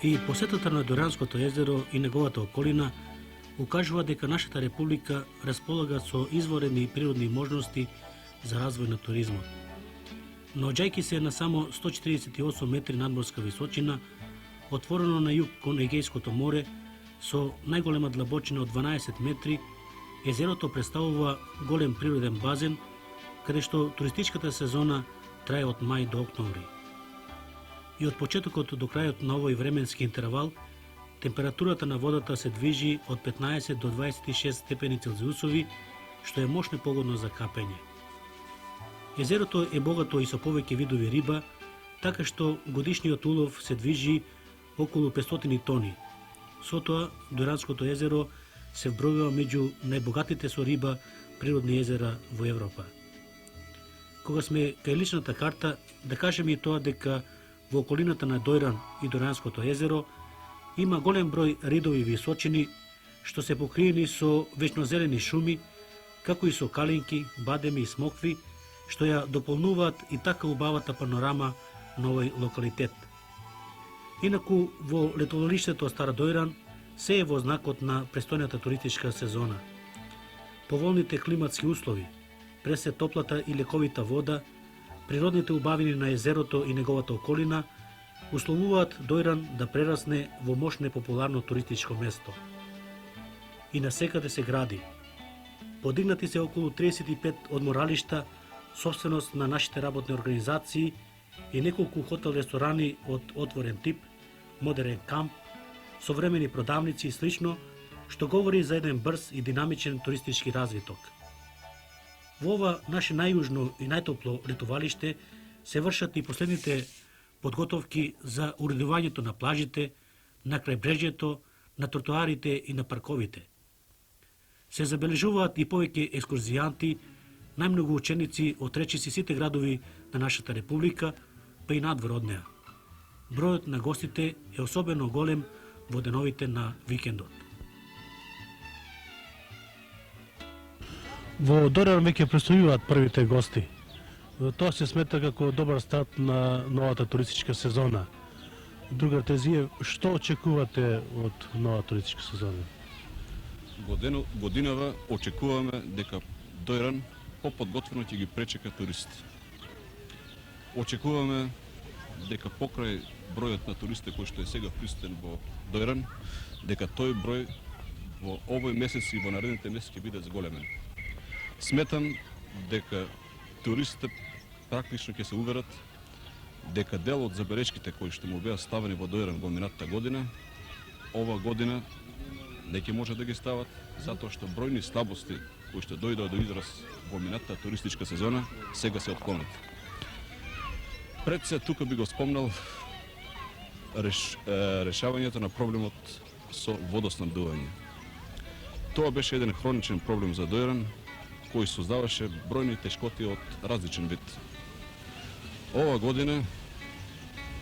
И посетата на Дојранското езеро и неговата околина укажува дека нашата република располага со изворени природни можности за развој на туризмот. Наоѓајќи се на само 148 метри надморска височина, отворено на југ кон Егејското море, со најголема длабочина од 12 метри, езерото представува голем природен базен, каде што туристичката сезона трае од мај до октомври. И од почетокот до крајот на овој временски интервал, температурата на водата се движи од 15 до 26 степени Целзиусови, што е мощно погодно за капење. Езерото е богато и со повеќе видови риба, така што годишниот улов се движи околу 500 тони. Со тоа, Дојранското езеро се вбројува меѓу најбогатите со риба природни езера во Европа. Кога сме кај личната карта, да кажеме и тоа дека во околината на Дојран и Дојранското езеро има голем број ридови височини што се покриени со вечнозелени шуми, како и со калинки, бадеми и смокви, што ја дополнуваат и така убавата панорама на овој локалитет. Инаку во летолиштето Стара Дојран се е во знакот на престојната туристичка сезона. Поволните климатски услови, пресе топлата и лековита вода, природните убавини на езерото и неговата околина условуваат Дојран да прерасне во мощно популарно туристичко место. И насекаде се гради. Подигнати се околу 35 одморалишта, собственост на нашите работни организации и неколку хотел-ресторани од отворен тип, модерен камп, современи продавници и слично, што говори за еден брз и динамичен туристички развиток. Во ова наше најјужно и најтопло летувалиште се вршат и последните подготовки за уредувањето на плажите, на крајбрежјето, на тротоарите и на парковите. Се забележуваат и повеќе екскурзијанти, најмногу ученици од речиси сите градови на нашата република, па и надвор од неа. Бројот на гостите е особено голем во деновите на викендот. Во Дојран веќе престојуваат првите гости. Тоа се смета како добар старт на новата туристичка сезона. Другар Терзиев, што очекувате од нова туристичка сезона? Годинава очекуваме дека Дојран поподготвено ќе ги пречека туристи. Очекуваме дека покрај бројот на туристи кој што е сега присутен во Дојран, дека тој број во овој месец и во наредните месеци ќе биде зголемен. Сметам дека туристите практично ќе се уверат дека дел од забелешките кои што му беа ставени во Дојран во минатата година, ова година не ќе може да ги стават, затоа што бројни слабости кои што дојдоа до израз во минатата туристичка сезона, сега се отклонат. Пред се тука би го спомнал решавањето на проблемот со водоснабдување. Тоа беше еден хроничен проблем за Дојран, кој создаваше бројни тешкоти од различен вид. Ова година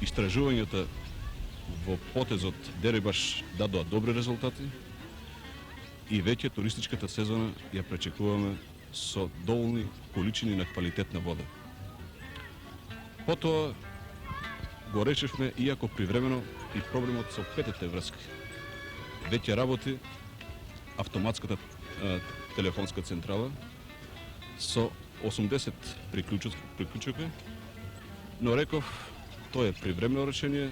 истражувањата во потезот Дерибаш дадоа добри резултати и веќе туристичката сезона ја пречекуваме со доволни количини на квалитетна вода. Потоа го решивме, иако привремено, и проблемот со петите врски. Веќе работи автоматската телефонска централа со 80 приклучоки, но реков, тоа е привремено решение,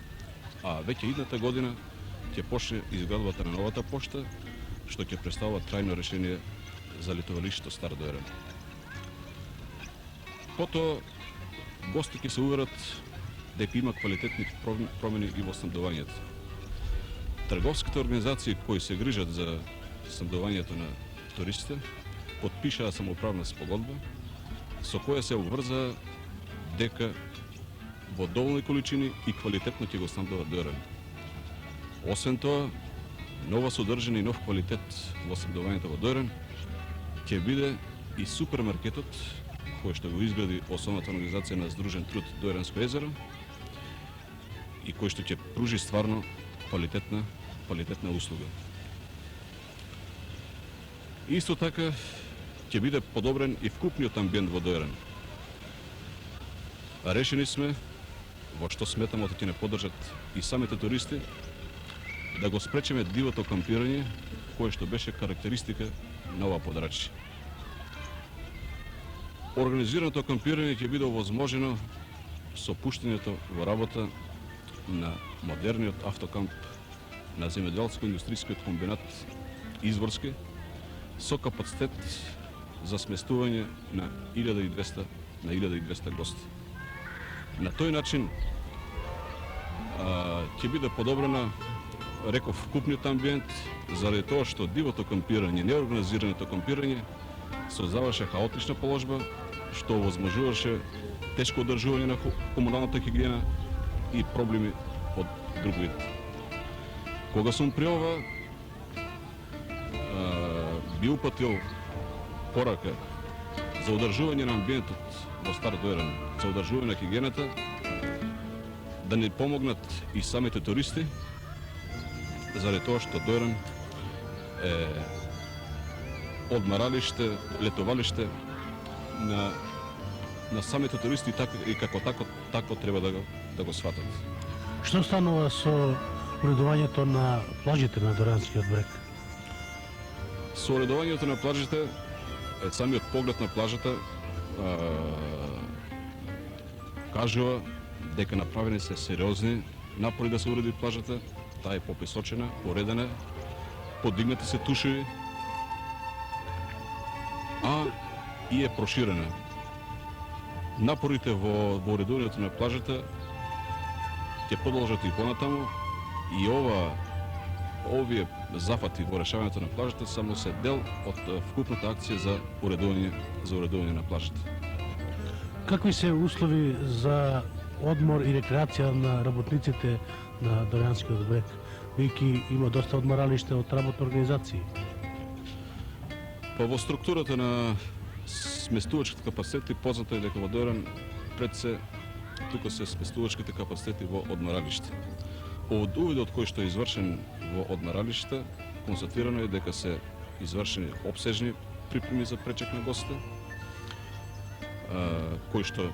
а веќе идната година ќе почне изградбата на новата пошта, што ќе представува трајно решение за летовалиштето Стар Дојран. Потоа, гости ќе се уверат дека има квалитетни промени и во снабдувањето. Трговските организации кои се грижат за снабдувањето на туристите потпишаа самоуправна спогодба со која се обврза дека во доволни количини и квалитетно ќе го снабдува Дојран. Освен тоа, нова содржина и нов квалитет во снабдувањето во Дојран ќе биде и супермаркетот кој што го изгради основната организација на Сдружен труд Дојранско езеро и кој што ќе пружи стварно квалитетна услуга. Исто така ќе биде подобрен и вкупниот амбиент во Дојран. Решени сме, во што сметамо да ќе не поддржат и самите туристи, да го спречиме дивото кампирање, кое што беше карактеристика на ова подрачје. Организираното кампирање ќе биде овозможено со пуштањето во работа на модерниот автокамп на земјоделско-индустријскиот комбинат Изворски со капацитет за сместување на 1200 гости. На тој начин ќе биде подобрена, реков, вкупниот амбиент, заради тоа што дивото кампирање, неорганизираното кампирање се заврши хаотична положба, што овозможуваше тешко одржување на комуналната хигиена и проблеми од друг вид. Кога сум при ова, би упатил порака за одржување на амбиентот во Стар Дојран, за одржување на хигиената, да ни помогнат и самите туристи, заради тоа што Дојран е одмаралиште, летовалиште на самите туристи и како тако треба да го сватат. Што станува со уредувањето на плажите на Доранскиот брег? Со уредувањето на плажите, самиот поглед на плажата кажува дека направени се сериозни напори да се уреди плажата. Таа е пописочена, уредена, подигнати се тушеви, и е проширена. Напорите во уредувањето на плажата ќе продолжат и понатаму и овие зафати во решавањето на плажата само се дел од вкупната акција за уредување на плажата. Какви се услови за одмор и рекреација на работниците на Доранскиот брег, бидејќи има доста одморалиште од работни организации? Во структурата на сместувачките капацитети познато е дека во Дојран пред се тука се сместувачките капацитети во одморалиште. Од увидот кој што е извршен во одморалиште, констатирано е дека се извршени обсежни припреми за пречек на гостите, кои што,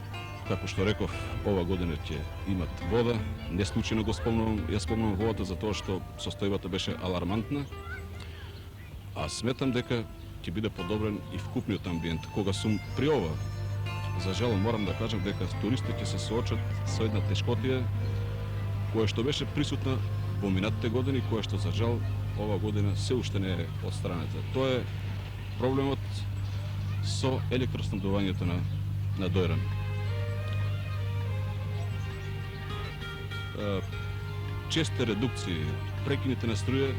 како што реков, ова година ќе имат вода. Не случајно ја спомнувам водата за тоа што состојбата беше алармантна, а сметам дека ќе биде подобрен и вкупниот амбиент. Кога сум при ова, за жал морам да кажам дека туристите ќе се соочат со една тешкотија која што беше присутна во минатите години, која што за жал ова година се уште не е отстранета. Тоа е проблемот со електроснабдувањето на Дојран. Честе редукции, прекините на струја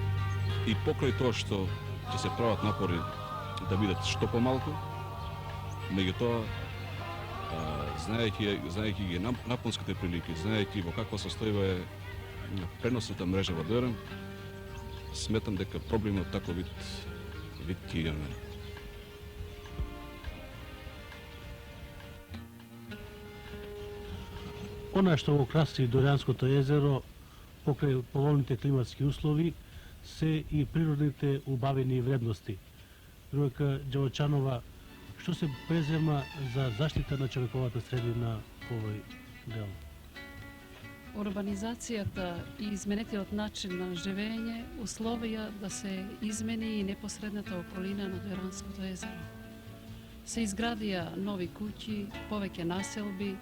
и покрај тоа што ќе се прават напори да бидат што помалку, меѓутоа знаејќи ги напонските прилики, знаејќи во каква состојба е преносната мрежа во Дојран, сметам дека проблеми од таков вид ќе имаме. Она што го краси Дојранското езеро покрај поволните климатски услови се и природните убавени вредности. Рујка Ѓавочанова, што се презема за заштита на човековата средина во овој дел? Урбанизацијата и изменетиот начин на живење условија да се измени и непосредната околина на Дојранското езеро. Се изградија нови куќи, повеќе населби,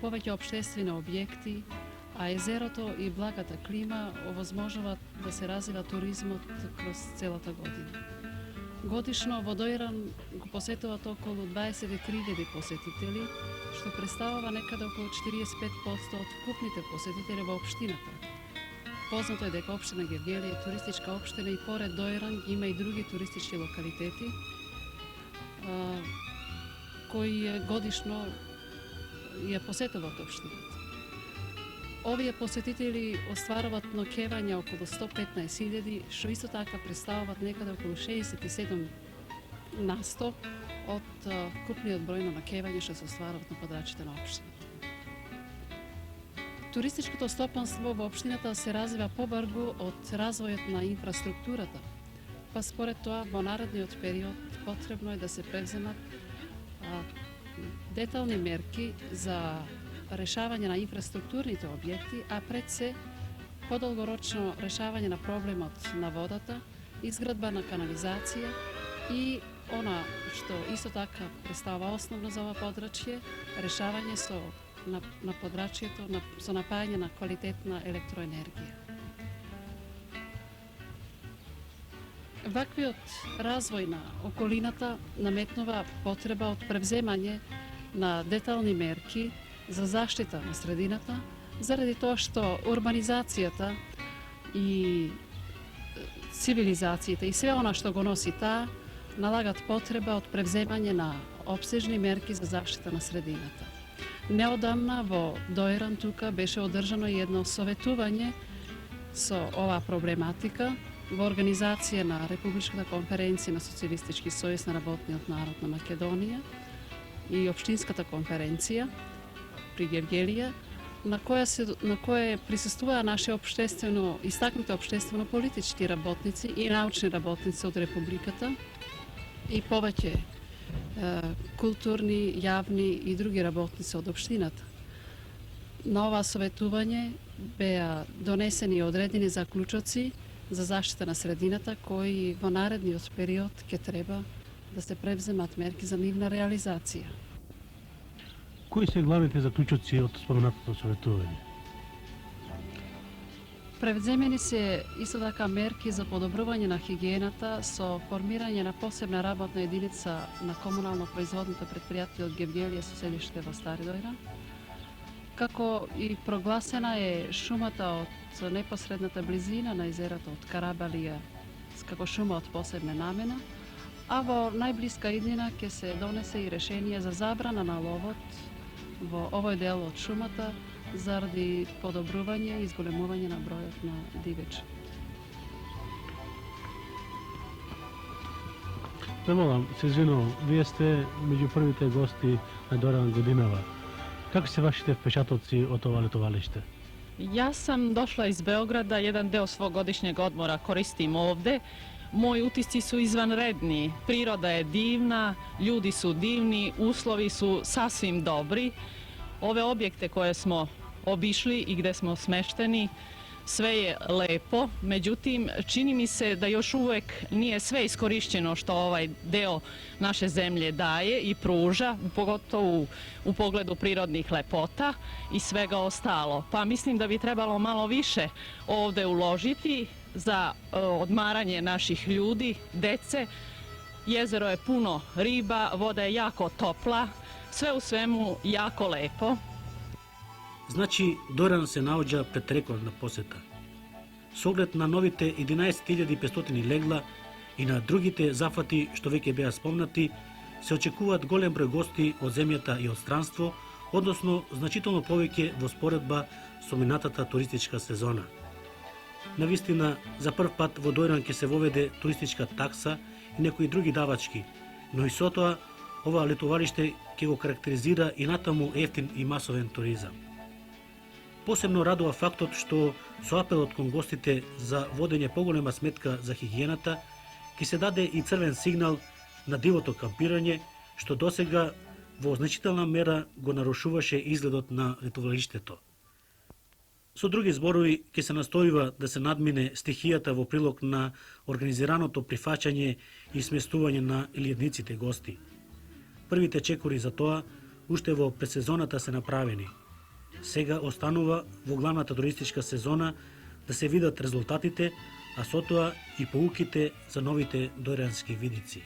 повеќе општествени објекти, а езерото и благата клима овозможуваат да се развива туризмот кроз целата година. Годишно во Дојран го посетуваат околу 23.000 посетители, што представува некаде околу 45% од вкупните посетители во општината. Познато е дека општина Гевгели е туристичка општина и поред Дојран има и други туристички локалитети кои годишно ја посетуваат општината. Овие посетители остваруваат ноќевања околу 115.000, што исто така представуваат некаде околу 67% од вкупниот број на ноќевања што се остваруваат на подрачјето на општината. Туристичкото стопанство во општината се развива побрзо од развојот на инфраструктурата, па според тоа во наредниот период потребно е да се превземат детални мерки за решавање на инфраструктурните објекти, а пред се подолгорочно решавање на проблемот на водата, изградба на канализација и она што исто така представува основно за ова подрачје, решавање на подрачјето со напајање на квалитетна електроенергија. Ваквиот развој на околината наметнува потреба од превземање на детални мерки за заштита на средината, заради тоа што урбанизацијата и цивилизацијата и све она што го носи таа налагат потреба од превземање на опсежни мерки за заштита на средината. Неодамна во Доиран тука беше одржано и едно советување со оваа проблематика во организација на Републичката конференција на Социјалистички сојуз на работниот народ на Македонија и Општинската конференција при Гевгелија, на кое присуствуваа наши истакнати општествено-политички работници и научни работници од Републиката и повеќе културни, јавни и други работници од општината. На ова советување беа донесени и одредени заклучоци за заштита на средината, кои во наредниот период ќе треба да се превземат мерки за нивна реализација. Кои се главните заклучоци од споменатото советување? Превземени се исто така мерки за подобрување на хигиената со формирање на посебна работна единица на комунално производното предпријатие од Гевгелија со седиште во Стари Доиран, како и прогласена е шумата од непосредната близина на езерото од Карабалија како шума од посебна намена, а во најблиска иднина ќе се донесе и решение за забрана на ловот во овој дел од шумата заради подобрување и изголемување на бројот на дивечи. Ме молам, се извинувам, вие сте меѓу првите гости на Доиран годинава. Како се вашите впечатоци од ова летовалиште? Јас сам дошла из Београда, еден дел свог годишњег одмора користим овде. Мои утисци су изванредни, природа е дивна, људи су дивни, услови су сасвим добри. Ове објекте koje smo obišli i gde smo smešteni, sve je lepo, međutim čini mi se da još uvek nije sve iskorišćeno što ovaj deo naše zemlje daje i pruža, pogotovo u pogledu prirodnih lepota i svega ostalo. Pa mislim da bi trebalo malo više ovde uložiti za odmaranje naših ljudi, dece. Jezero je puno riba, voda je jako topla, sve u svemu jako lepo. Значи, Доиран се наоѓа пред рекордна посета. Со оглед на новите 11.500 легла и на другите зафати што веќе беа спомнати, се очекуваат голем број гости од земјата и од странство, односно значително повеќе во споредба со минатата туристичка сезона. Навистина, за прв пат во Доиран ќе се воведе туристичка такса и некои други давачки, но и со тоа, ова летовалиште ќе го карактеризира и натаму ефтин и масовен туризам. Посебно радува фактот што со апелот кон гостите за водење поголема сметка за хигиената ќе се даде и црвен сигнал на дивото кампирање, што досега во значителна мера го нарушуваше изгледот на летовалиштето. Со други зборови, ќе се настојува да се надмине стихијата во прилог на организираното прифаќање и сместување на илјадниците гости. Првите чекори за тоа уште во предсезоната се направени. Сега останува во главната туристичка сезона да се видат резултатите, а со тоа и поуките за новите доирански видици.